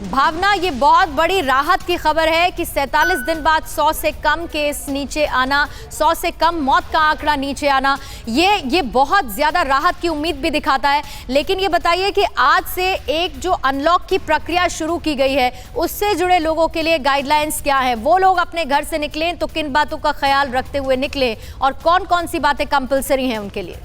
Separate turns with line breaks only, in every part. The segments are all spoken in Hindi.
भावना, ये बहुत बड़ी राहत की खबर है कि 47 दिन बाद 100 से कम केस नीचे आना, 100 से कम मौत का आंकड़ा नीचे आना, ये बहुत ज्यादा राहत की उम्मीद भी दिखाता है। लेकिन ये बताइए कि आज से एक जो अनलॉक की प्रक्रिया शुरू की गई है, उससे जुड़े लोगों के लिए गाइडलाइंस क्या है? वो लोग अपने घर से निकलें तो किन बातों का ख्याल रखते हुए निकलें और कौन कौन सी बातें कंपलसरी हैं उनके लिए?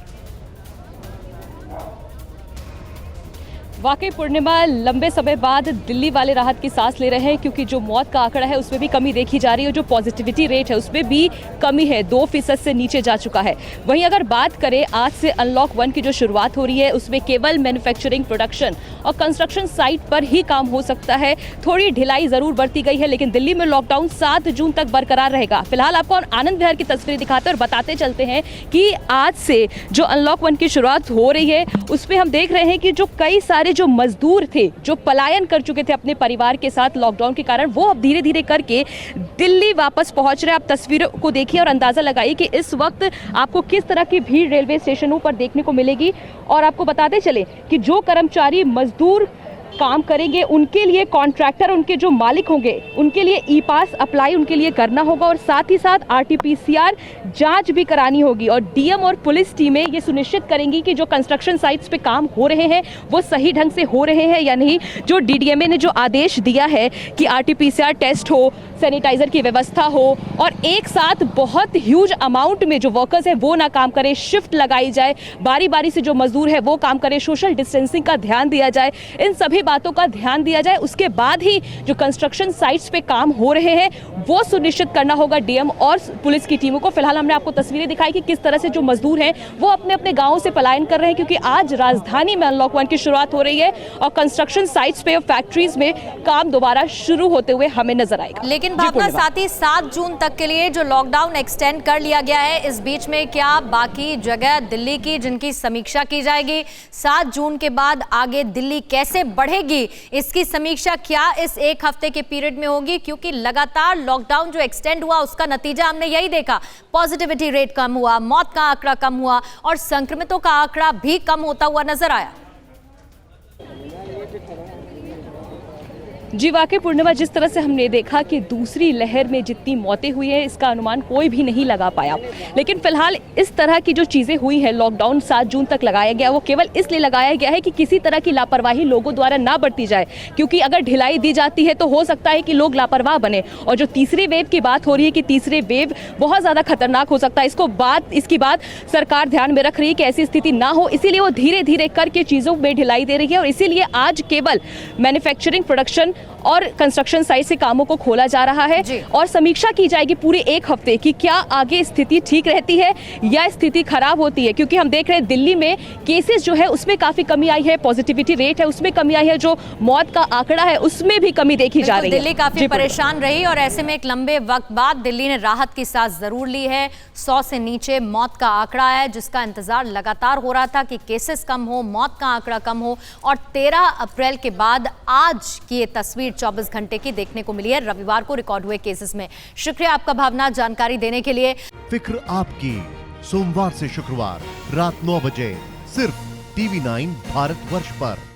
वाकई पूर्णिमा, लंबे समय बाद दिल्ली वाले राहत की सांस ले रहे हैं, क्योंकि जो मौत का आंकड़ा है उसमें भी कमी देखी जा रही है, जो पॉजिटिविटी रेट है उसमें भी कमी है, 2% से नीचे जा चुका है। वहीं अगर बात करें आज से अनलॉक 1 की जो शुरुआत हो रही है, उसमें केवल मैन्युफैक्चरिंग, प्रोडक्शन और कंस्ट्रक्शन साइट पर ही काम हो सकता है। थोड़ी ढिलाई जरूर बरती गई है, लेकिन दिल्ली में लॉकडाउन 7 जून तक बरकरार रहेगा। फिलहाल आपको आनंद विहार की तस्वीरें दिखाते और बताते चलते हैं कि आज से जो अनलॉक 1 की शुरुआत हो रही है, उसमें हम देख रहे हैं कि जो कई सारे जो मजदूर थे, जो पलायन कर चुके थे अपने परिवार के साथ लॉकडाउन के कारण, वो अब धीरे धीरे करके दिल्ली वापस पहुंच रहे हैं। आप तस्वीरों को देखिए और अंदाजा लगाइए कि इस वक्त आपको किस तरह की भीड़ रेलवे स्टेशनों पर देखने को मिलेगी। और आपको बताते चले कि जो कर्मचारी मजदूर काम करेंगे, उनके लिए कॉन्ट्रैक्टर, उनके जो मालिक होंगे, उनके लिए ई पास अप्लाई उनके लिए करना होगा और साथ ही साथ RT-PCR जांच भी करानी होगी। और डीएम और पुलिस टीमें ये सुनिश्चित करेंगी कि जो कंस्ट्रक्शन साइट्स पे काम हो रहे हैं वो सही ढंग से हो रहे हैं या नहीं। जो DDMA ने जो आदेश दिया है कि RT-PCR टेस्ट हो, सैनिटाइजर की व्यवस्था हो और एक साथ बहुत ह्यूज अमाउंट में जो वर्कर्स है वो ना काम करें, शिफ्ट लगाई जाए, बारी बारी से जो मजदूर है वो काम करें, सोशल डिस्टेंसिंग का ध्यान दिया जाए, इन सभी बातों का ध्यान दिया जाए। उसके बाद ही जो कंस्ट्रक्शन साइट्स पे काम हो रहे हैं वो सुनिश्चित करना होगा डीएम और पुलिस की टीमों को। फिलहाल हमने आपको तस्वीरें दिखाई कि किस तरह से जो मजदूर हैं वो अपने अपने गांवों से पलायन कर रहे हैं, क्योंकि आज राजधानी में अनलॉक 1 की शुरुआत हो रही है और कंस्ट्रक्शन साइट्स पे और फैक्ट्रीज में काम दोबारा शुरू होते हुए हमें नजर आएगा।
लेकिन भावना, साथ ही 7 जून तक के लिए जो लॉकडाउन एक्सटेंड कर लिया गया है, इस बीच में क्या बाकी जगह दिल्ली की जिनकी समीक्षा की जाएगी, 7 जून के बाद आगे दिल्ली कैसे बढ़ेगी, इसकी समीक्षा क्या इस एक हफ्ते के पीरियड में होगी? क्योंकि लगातार लॉकडाउन जो एक्सटेंड हुआ उसका नतीजा हमने यही देखा, पॉजिटिविटी रेट कम हुआ, मौत का आंकड़ा कम हुआ और संक्रमितों का आंकड़ा भी कम होता हुआ नजर आया।
जी वाकई पूर्णिमा, जिस तरह से हमने देखा कि दूसरी लहर में जितनी मौतें हुई हैं इसका अनुमान कोई भी नहीं लगा पाया, लेकिन फिलहाल इस तरह की जो चीज़ें हुई हैं, लॉकडाउन 7 जून तक लगाया गया, वो केवल इसलिए लगाया गया है कि किसी तरह की लापरवाही लोगों द्वारा ना बरती जाए, क्योंकि अगर ढिलाई दी जाती है तो हो सकता है कि लोग लापरवाह बने। और जो तीसरे वेव की बात हो रही है कि तीसरे वेव बहुत ज़्यादा खतरनाक हो सकता है, इसकी बात सरकार ध्यान में रख रही है कि ऐसी स्थिति ना हो, इसीलिए वो धीरे धीरे करके चीज़ों में ढिलाई दे रही है। और इसीलिए आज केवल मैन्युफैक्चरिंग, प्रोडक्शन और कंस्ट्रक्शन साइट से कामों को खोला जा रहा है और समीक्षा की जाएगी पूरे एक हफ्ते की क्या आगे स्थिति ठीक रहती है या स्थिति खराब होती है। क्योंकि हम देख रहे हैं दिल्ली में केसेस जो है उसमें काफी कमी आई है, पॉजिटिविटी रेट है उसमें कमी आई है, जो मौत का आंकड़ा है उसमें भी कमी देखी जा रही है।
दिल्ली काफी परेशान रही और ऐसे में एक लंबे वक्त बाद दिल्ली ने राहत की सांस जरूर ली है। 100 से नीचे मौत का आंकड़ा है, जिसका इंतजार लगातार हो रहा था कि केसेस कम हो, मौत का आंकड़ा कम हो। और 13 अप्रैल के बाद आज की ये तस्वीर 24 घंटे की देखने को मिली है, रविवार को रिकॉर्ड हुए केसेस में। शुक्रिया आपका भावना, जानकारी देने के लिए।
फिक्र आपकी, सोमवार से शुक्रवार रात 9 बजे सिर्फ TV9 भारतवर्ष पर।